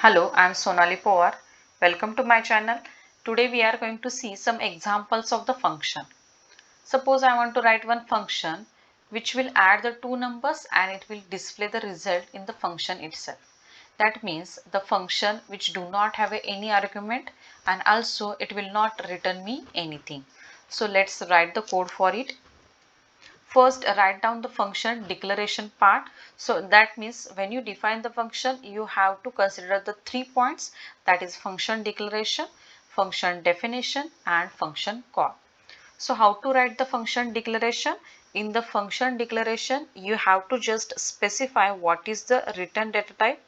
Hello, I am Sonali Powar. Welcome to my channel. Today we are going to see some examples of the function. Suppose I want to write one function which will add the two numbers and it will display the result in the function itself. That means the function which do not have any argument and also it will not return me anything. So let's write the code for it. First, write down the function declaration part. So that means when you define the function, you have to consider the 3 points, that is function declaration, function definition and function call. So how to write the function declaration? In the function declaration, you have to just specify what is the return data type.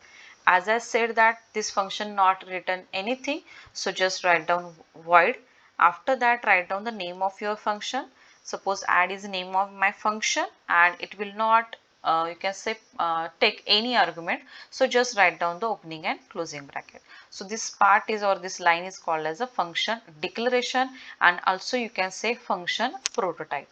As I said that this function not return anything, so just write down void. After that, write down the name of your function. Suppose add is the name of my function and it will not you can say take any argument, so just write down the opening and closing bracket. So this part is, or this line is called as a function declaration, and also you can say function prototype.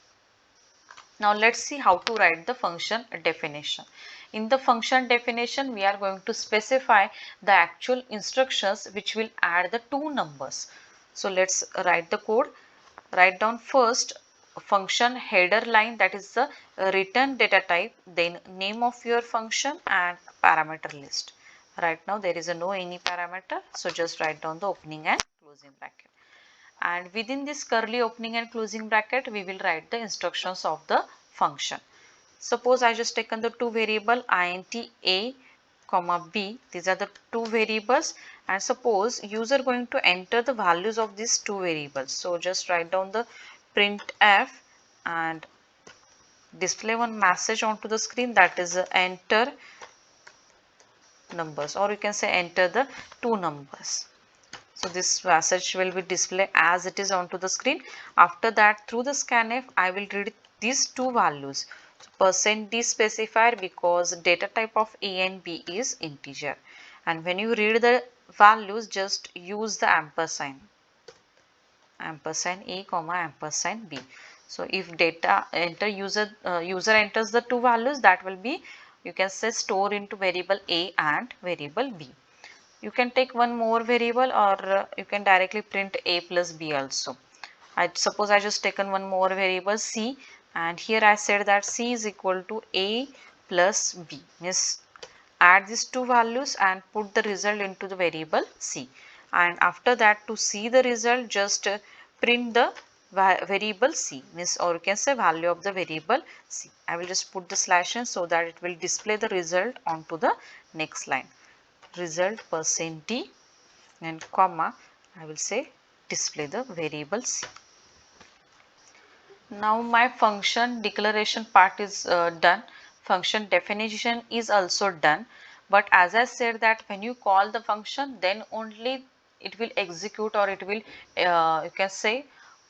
Now let's see how to write the function definition. In the function definition, we are going to specify the actual instructions which will add the two numbers. So let's write the code. Write down first function header line, that is the return data type, then name of your function and parameter list. Right now there is a no any parameter, so just write down the opening and closing bracket. And within this curly opening and closing bracket, we will write the instructions of the function. Suppose I just taken the two variable int a comma b. These are the two variables, and suppose user going to enter the values of these two variables. So just write down the printf and display one message onto the screen, that is enter numbers, or you can say enter the two numbers. So this message will be displayed as it is onto the screen. After that, through the scanf, I will read these two values. So %d specifier because data type of a and b is integer. And when you read the values, just use the ampersand. Ampersand a comma ampersand b. So if data enter user enters the two values, that will be, you can say, store into variable a and variable b. You can take one more variable, or you can directly print a plus b also. I suppose I just taken one more variable c, and here I said that c is equal to a plus b, means add these two values and put the result into the variable c. And after that, to see the result, just print the variable c, means, or you can say value of the variable c. I will just put the slash in so that it will display the result onto the next line. Result %d and comma, I will say display the variable c. Now my function declaration part is done. Function definition is also done. But as I said that when you call the function, then only it will execute, or it will you can say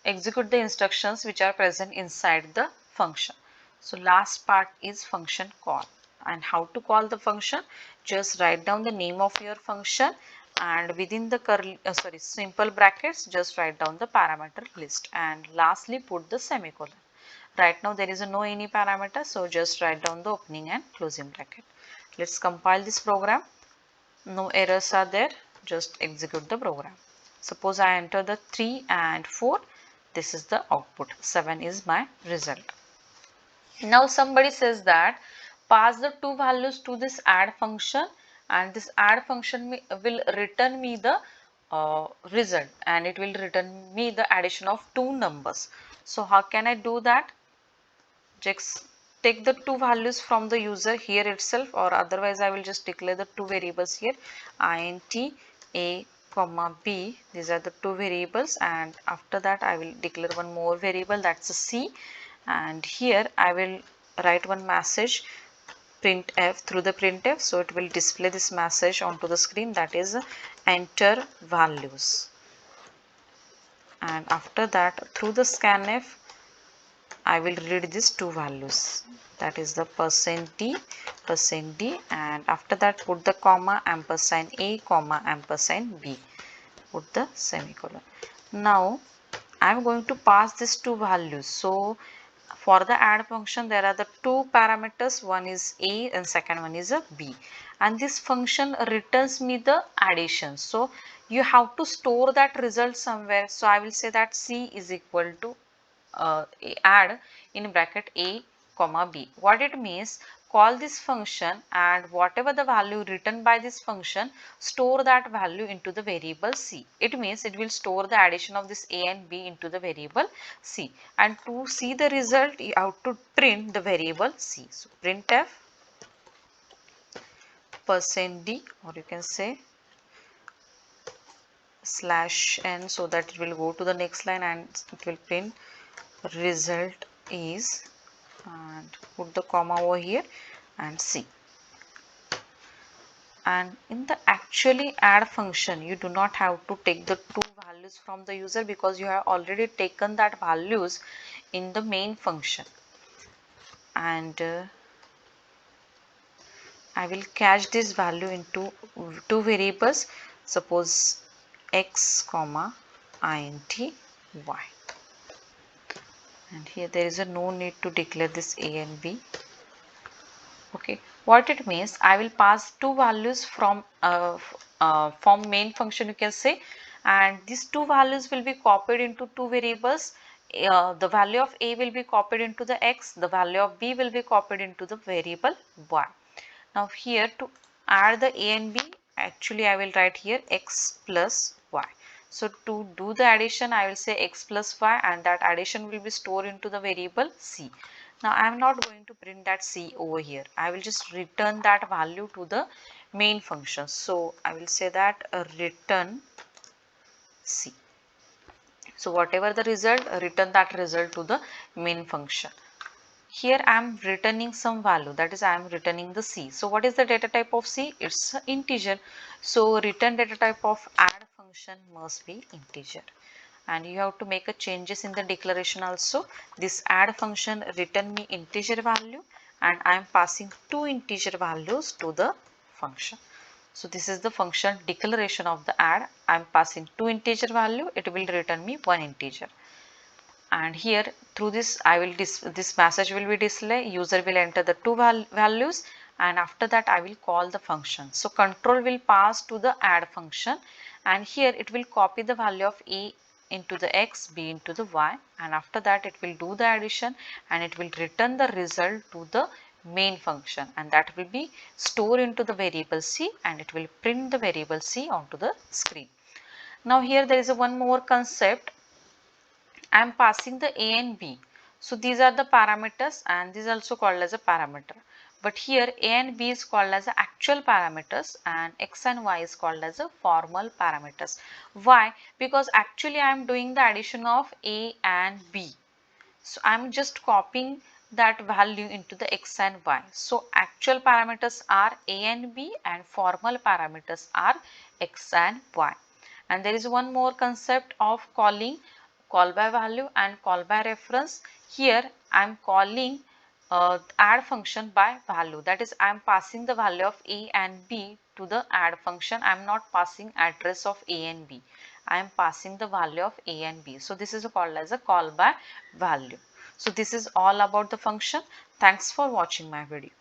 execute the instructions which are present inside the function. So last part is function call. And how to call the function? Just write down the name of your function, and within the simple brackets, just write down the parameter list, and lastly put the semicolon. Right now there is no any parameter, so just write down the opening and closing bracket. Let's compile this program. No errors are there, just execute the program. Suppose I enter the 3 and 4. This is the output. 7 is my result. Now somebody says that pass the two values to this add function, and this add function will return me the result, and it will return me the addition of two numbers. So how can I do that? Just take the two values from the user here itself, or otherwise I will just declare the two variables here, int a comma b. These are the two variables, and after that I will declare one more variable, that's a c, and here I will write one message printf through the printf, so it will display this message onto the screen, that is enter values. And after that, through the scanf, I will read these two values, that is the %d, and after that put the comma, ampersand a comma ampersand b, put the semicolon. Now I am going to pass these two values. So for the add function there are the two parameters, one is a and second one is a b, and this function returns me the addition. So you have to store that result somewhere. So I will say that c is equal to add in bracket a comma b. What it means, call this function and whatever the value written by this function, store that value into the variable c. It means it will store the addition of this a and b into the variable c, and to see the result you have to print the variable c. So printf %d, or you can say /n, so that it will go to the next line and it will print result is, and put the comma over here and c. And in the actually add function you do not have to take the two values from the user, because you have already taken that values in the main function. And I will cache this value into two variables, suppose x comma int y, and here there is a no need to declare this a and b. Okay, what it means, I will pass two values from main function, you can say, and these two values will be copied into two variables. The value of a will be copied into the x, the value of b will be copied into the variable y. Now here to add the a and b, actually I will write here x plus y. So to do the addition I will say x plus y, and that addition will be stored into the variable c. Now I am not going to print that c over here. I will just return that value to the main function. So I will say that return c. So whatever the result, return that result to the main function. Here I am returning some value, that is I am returning the c. So what is the data type of c? It's an integer. So return data type of add function must be integer. And you have to make a changes in the declaration also. This add function return me integer value, and I am passing two integer values to the function. So this is the function declaration of the add. I am passing two integer value, it will return me one integer. And here through this I will this message will be display, user will enter the two values, and after that I will call the function. So control will pass to the add function, and here it will copy the value of a into the x, b into the y, and after that it will do the addition and it will return the result to the main function, and that will be stored into the variable c, and it will print the variable c onto the screen. Now here there is a one more concept. I am passing the a and b. So these are the parameters, and this is also called as a parameter. But here a and b is called as the actual parameters, and x and y is called as a formal parameters. Why? Because actually I am doing the addition of a and b. So I am just copying that value into the x and y. So actual parameters are a and b, and formal parameters are x and y. And there is one more concept of calling call by value and call by reference. Here I am calling add function by value, that is I am passing the value of a and b to the add function. I am not passing address of a and b. I am passing the value of a and b. So this is called as a call by value. So this is all about the function. Thanks for watching my video.